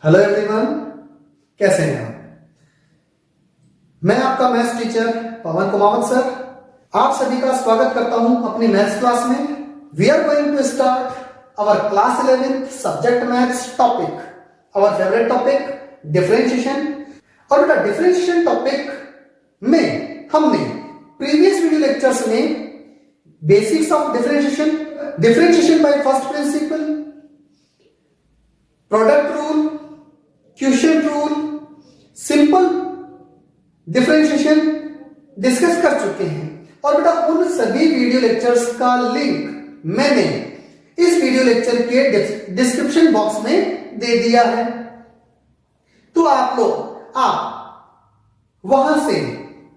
Hello everyone, कैसे हैं आप? मैं आपका maths teacher Pawan Kumawat sir आप सभी का स्वागत करता हूं अपनी मैथ्स क्लास में। We are going to start our class 11th subject maths topic, our favourite topic differentiation. और बेटा डिफरेंशिएशन टॉपिक में हमने प्रीवियस वीडियो लेक्चर्स में basics of differentiation, differentiation by first principle, product rule, quotient rule, simple differentiation discuss कर चुके हैं। और बेटा उन सभी वीडियो लेक्चर्स का लिंक मैंने इस वीडियो लेक्चर के डिस्क्रिप्शन बॉक्स में दे दिया है, तो आप वहां से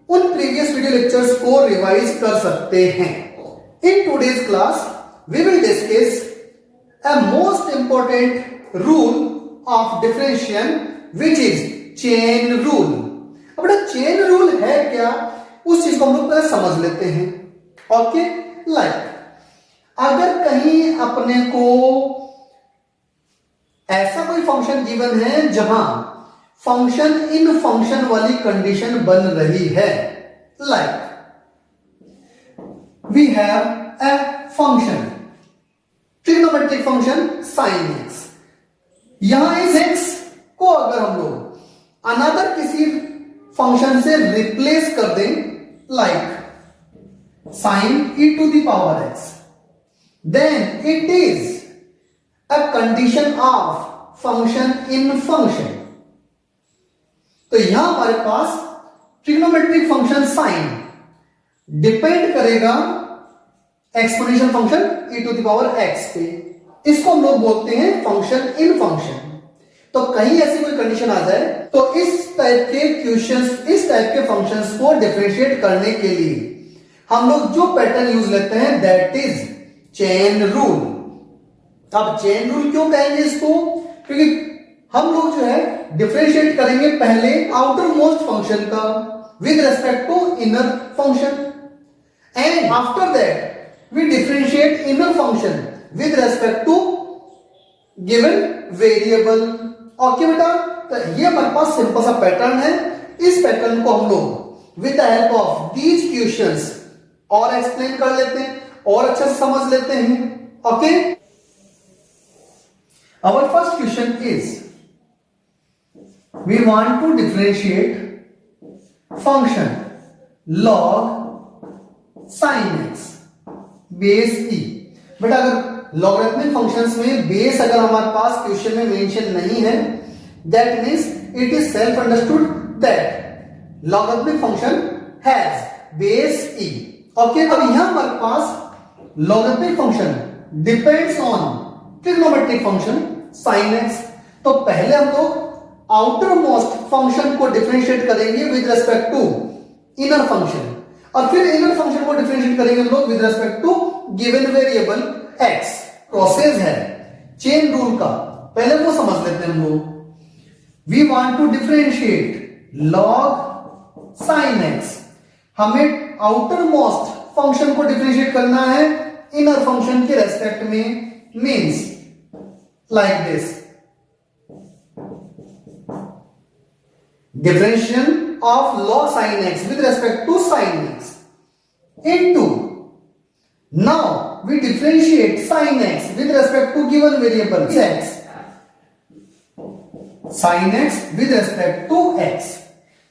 उन प्रीवियस वीडियो लेक्चर्स को रिवाइज कर सकते हैं। In today's class we will discuss a most important rule of differentiation which is chain rule। अब बेटा चेन रूल है क्या, उस चीज को हम लोग पहले समझ लेते हैं। ओके, अगर कहीं अपने को ऐसा कोई फंक्शन गिवन है जहां फंक्शन इन फंक्शन वाली कंडीशन बन रही है, we have a function trigonometric function sin x। यहां इस x को अगर हम लोग अनदर किसी फंक्शन से रिप्लेस कर दें, sin e to the power x, then it is a condition of function in function। तो यहां हमारे पास ट्रिग्नोमेट्रिक फंक्शन sin डिपेंड करेगा exponential function e to the power x पे। इसको हम लोग बोलते हैं फंक्शन इन फंक्शन। तो कहीं ऐसी कोई कंडीशन आ जाए तो इस टाइप के क्वेश्चंस, इस टाइप के फंक्शंस को डिफरेंशिएट करने के लिए हम लोग जो पैटर्न यूज लेते हैं दैट इज चेन रूल। अब चेन रूल क्यों कहेंगे इसको? क्योंकि हम लोग जो है डिफरेंशिएट करेंगे पहले आउटर मोस्ट फंक्शन का with respect to inner function, and after that we differentiate inner function with respect to given variable। Okay बेटा, तो ये हमारे पास सिंपल सा पैटर्न है। इस पैटर्न को हम लोग with the help of these questions और एक्सप्लेन कर लेते हैं और अच्छे से समझ लेते हैं। Okay, our first question is we want to differentiate function log sin x base e. बेटा अगर लॉगरिथमिक फंक्शंस में बेस अगर हमारे पास क्वेश्चन में मेंशन नहीं है, that means it is self understood that logarithmic function has base e. Okay, अब यहां हमारे पास logarithmic function depends on trigonometric function sin x। तो पहले हम लोग आउटर मोस्ट फंक्शन को डिफरेंशिएट करेंगे with respect to inner function, और फिर इनर फंक्शन को डिफरेंशिएट करेंगे हम लोग with respect to given variable x। Process है चेन रूल का, पहले वो समझ लेते हैं हम लोग। We want to differentiate log sin x, हमें आउटर मोस्ट फंक्शन को डिफरेंशिएट करना है इनर फंक्शन के रेस्पेक्ट में, means like this differentiation of log sin x with respect to sin x into, now we differentiate sin x with respect to given variable x, sin x with respect to x।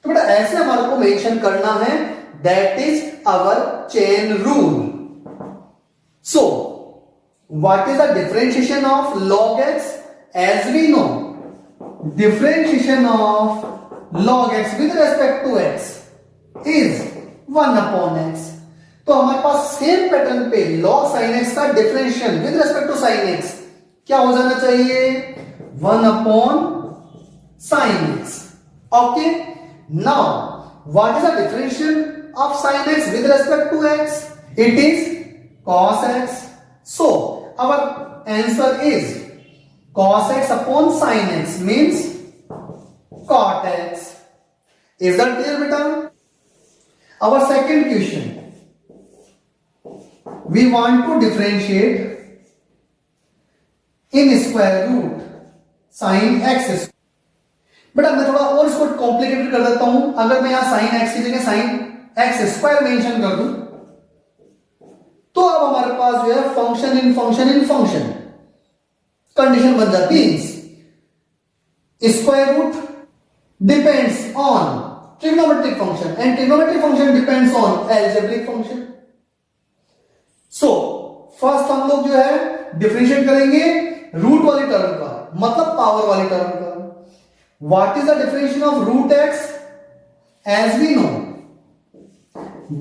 तो बेटा ऐसे हमारे को mention करना है, that is our chain rule। So what is the differentiation of log x? As we know, differentiation of log x with respect to x is 1 upon x। तो हमारे पास सेम पैटर्न पे log sin x का differentiation with respect to sin x क्या हो जाना चाहिए? 1 upon sin x। Okay, now what is the differentiation of sin x with respect to x? It is cos x। So our answer is cos x upon sin x means cot x। Is that clear beta? Our second question, we want to differentiate in square root sin x बेटा मैं थोड़ा और इसको complicated कर देता हूं। अगर मैं यहां साइन एक्स की जगह साइन एक्स स्क्वायर मेंशन कर दूं तो अब हमारे पास जो है फंक्शन इन फंक्शन कंडीशन बन जाती है। Square root depends on trigonometric function and trigonometric function depends on algebraic function. So first हम लोग जो है डिफरेंशिएट करेंगे रूट वाली टर्म का, मतलब पावर वाली टर्म का। What is the differentiation of root x? As we know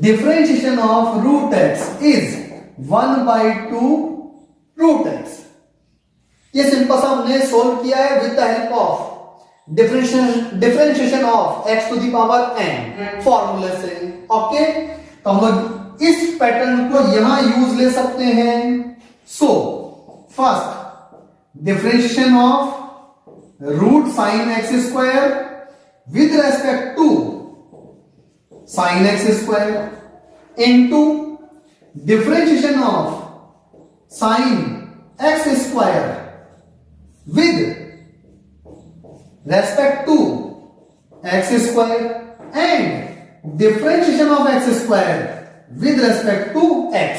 differentiation of root x is 1/2 root x। ये सिंपल सा हमने सोल्व किया है with the help of differentiation of x to the power n फॉर्मूले से। Okay, तो हम लोग इस पैटर्न को यहां यूज ले सकते हैं। So first differentiation of root sine x square with respect to sin x square into differentiation of sin x square with respect to x square and differentiation of x square with respect to x।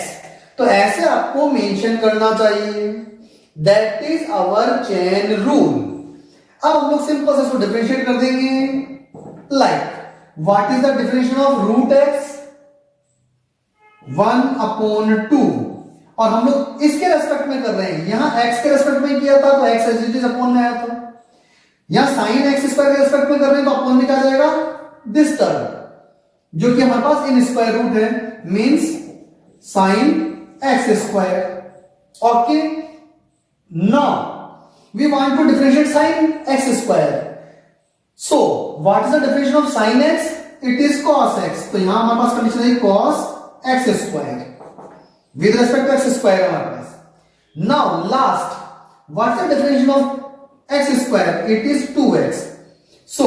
तो ऐसे आपको mention करना चाहिए। That is our chain rule. अब हम लोग simple से इसको डिफरेंशिएट कर देंगे। Like what is the differentiation of root x? 1/2। और हम लोग इसके रेस्पेक्ट में कर रहे हैं, यहां x के रेस्पेक्ट में किया था तो x as it is upon में आया था। यहां sin x स्क्वायर के रेस्पेक्ट में कर रहे हैं तो अपॉन में क्या जाएगा? दिस टर्म जो कि हमारे पास इन स्क्वायर रूट है, means sin x square. Okay, now we want to differentiate sin x square. So, what is the definition of sin x? It is cos x। तो यहां हमारे पास कंडीशन है cos x square with respect to x square हमारे पास। Now last, what is the definition of x square? It is 2x। So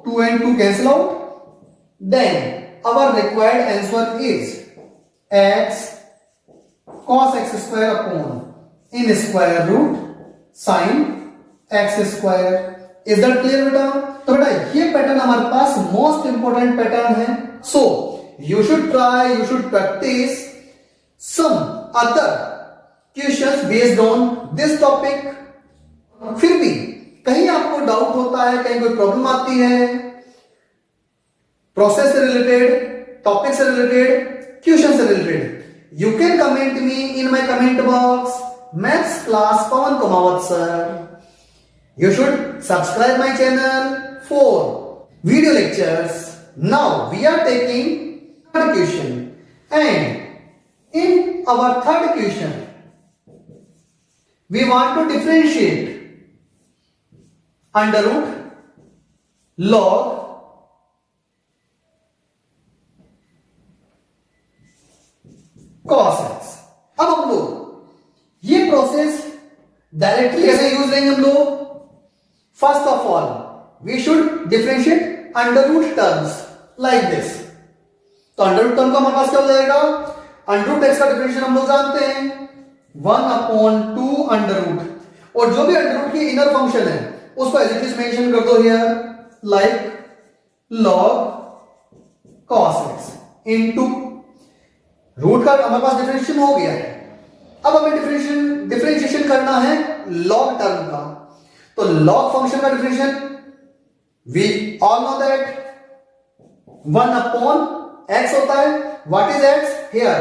2 and 2 cancel out। Then our required answer is x cos x square upon in square root sin x square। Is that clear बेटा? तो बेटा ये pattern हमारे पास most important pattern है। So you should try, you should practice some other questions based on this topic. फिर भी कहीं आपको डाउट होता है, कहीं कोई प्रॉब्लम आती है प्रोसेस से रिलेटेड, टॉपिक से रिलेटेड, क्वेश्चन से related, you can comment me in my comment box. Maths class Pawan Kumawat sir. You should subscribe my channel for video lectures. Now we are taking third question, and in our third question we want to differentiate under root log cos x। अब हम लोग ये process directly कैसे use लेंगे हम लोग? First of all, we should differentiate under root terms like this। तो under root term का हमारे पास क्या हो जाएगा? अंडर रूट एक्स का डिफरेंशिएशन हम लोग जानते हैं 1/2 अंडर रूट। और जो भी अंडर रूट की इनर फंक्शन है उसको एज इट इज मेंशन कर दो here, like log cos x into root का हमारे पास डिफरेंशिएशन हो गया है। अब हमें डिफरेंशिएशन करना है log टर्म का। तो log फंक्शन का differentiation we all know that 1/x होता है। What is x? Here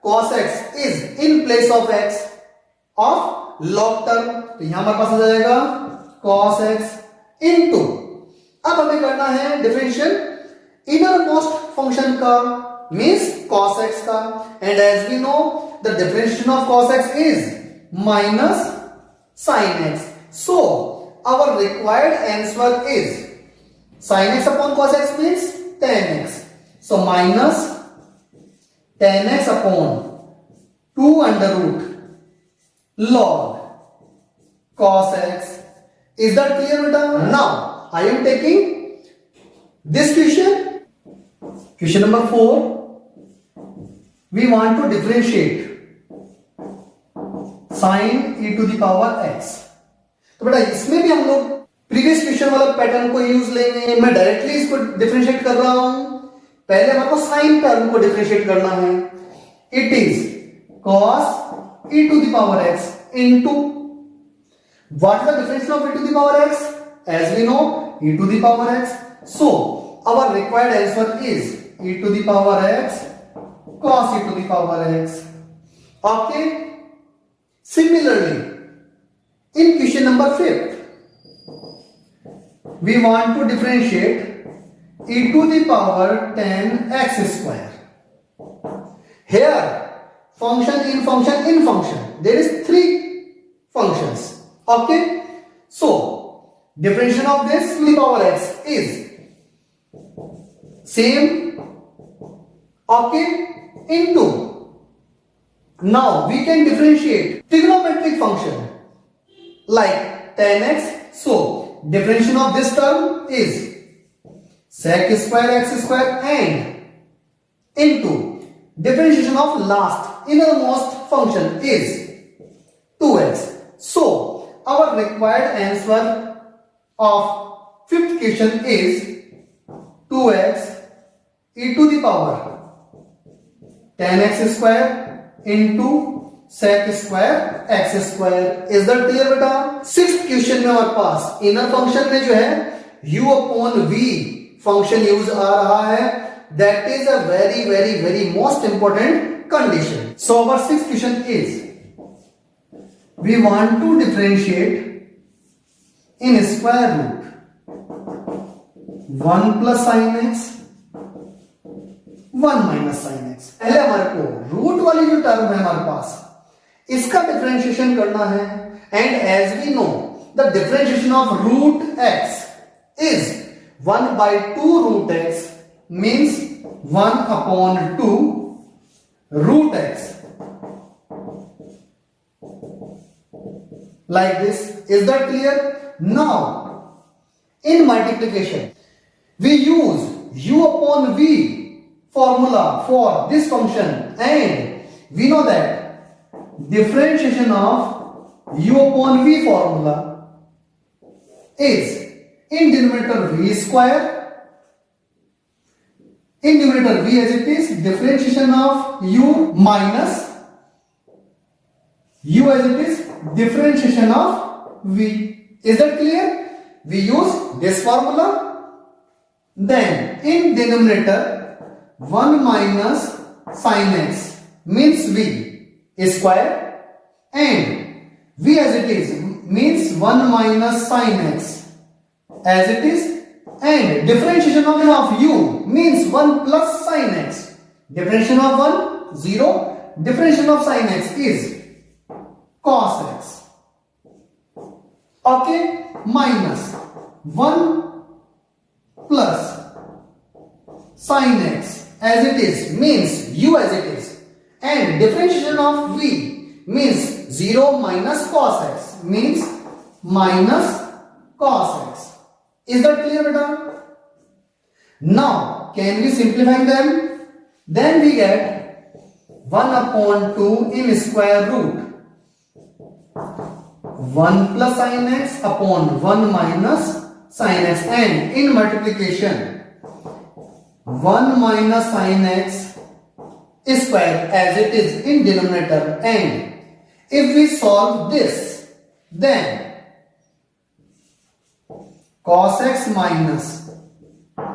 cos x is in place of x of log term. तो यहां हमारे पास आ जाएगा cos x इनटू, अब हमें करना है डिफरेंशिएशन इनर मोस्ट फंक्शन का, मींस cos x का। And as we know the differentiation of cos x is minus sin x। So our required answer is sin x upon cos x means tan x। So minus tan x upon 2 under root log cos x। Is that clear beta? Now I am taking this question, question number 4। We want to differentiate sin e to the power x। तो बेटा इसमें भी हम लोग previous question वाला pattern को use लेंगे, मैं डायरेक्टली इसको डिफरेंशिएट कर रहा हूं। पहले हमारे को साइन टर्म को डिफरेंशिएट करना है। It is cos e to the power x into what is the differential of e to the power x? As we know, e to the power x. So our required answer is e to the power x cos e to the power x. Okay. Similarly, in question number 5, we want to differentiate e to the power 10x square. Here, function in function in function. There is 3 functions. Okay. So, differentiation of this to the power x is same. Okay. Into. Now, we can differentiate trigonometric function like 10x. So, differentiation of this term is sec square x square and into differentiation of last innermost function is 2x. So, our required answer of fifth question is 2x e to the power 10x square into sec square x square. Is that clear बेटा? Sixth question में हमारे पास inner function में जो है u upon v function use आ रहा है. That is a very most important condition. So our sixth question is, we want to differentiate in square root 1 plus sin x 1 minus sin x. पहले हमारे को root वाली जो term है हमारे पास इसका डिफरेंशिएशन करना है. And as we know the differentiation of root x is 1 by 2 root x means 1 upon 2 root x. Like this. Is that clear? Now, in multiplication, we use u upon v formula for this function, and we know that differentiation of u upon v formula is in denominator v square, in numerator v as it is, differentiation of u minus u as it is, differentiation of v. Is that clear? We use this formula. Then in denominator 1 minus sin x means v square, and v as it is means 1 minus sin x as it is, and differentiation of u means 1 plus sin x. Differentiation of 1 0, differentiation of sin x is cos x. Okay, minus 1 plus sin x as it is means u as it is, and differentiation of v means 0 minus cos x means minus cos x. Is that clear beta? Now can we simplify them? Then we get 1 upon 2 in square root 1 plus sin x upon 1 minus sin x, and in multiplication 1 minus sin x square as it is in denominator, and if we solve this then cos x minus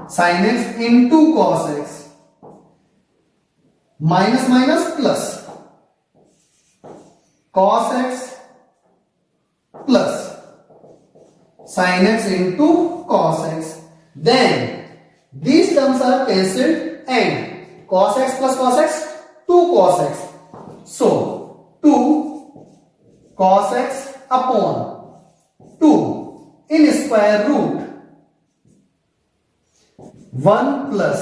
sin x into cos x minus minus plus cos x plus sin x into cos x. Then these terms are cancelled and cos x plus cos x 2 cos x. So 2 cos x upon 2 in square root 1 plus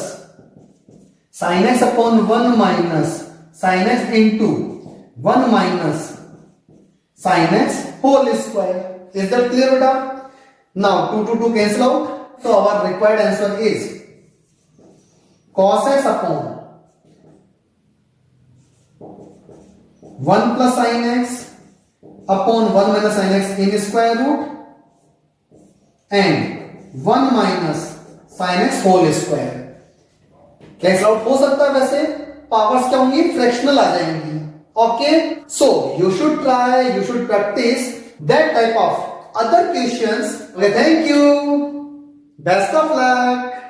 sin x upon 1 minus sin x into 1 minus sin x whole square. Is that clear beta? Now 2 to 2 cancel out, so our required answer is cos x upon 1 plus sin x upon 1 minus sin x in square root, and 1 minus sine x whole square. Cancel out हो सकता है, वैसे powers क्या होंगी, fractional आ जाएंगी। Okay, so you should try, you should practice that type of other questions. Okay, thank you. Best of luck.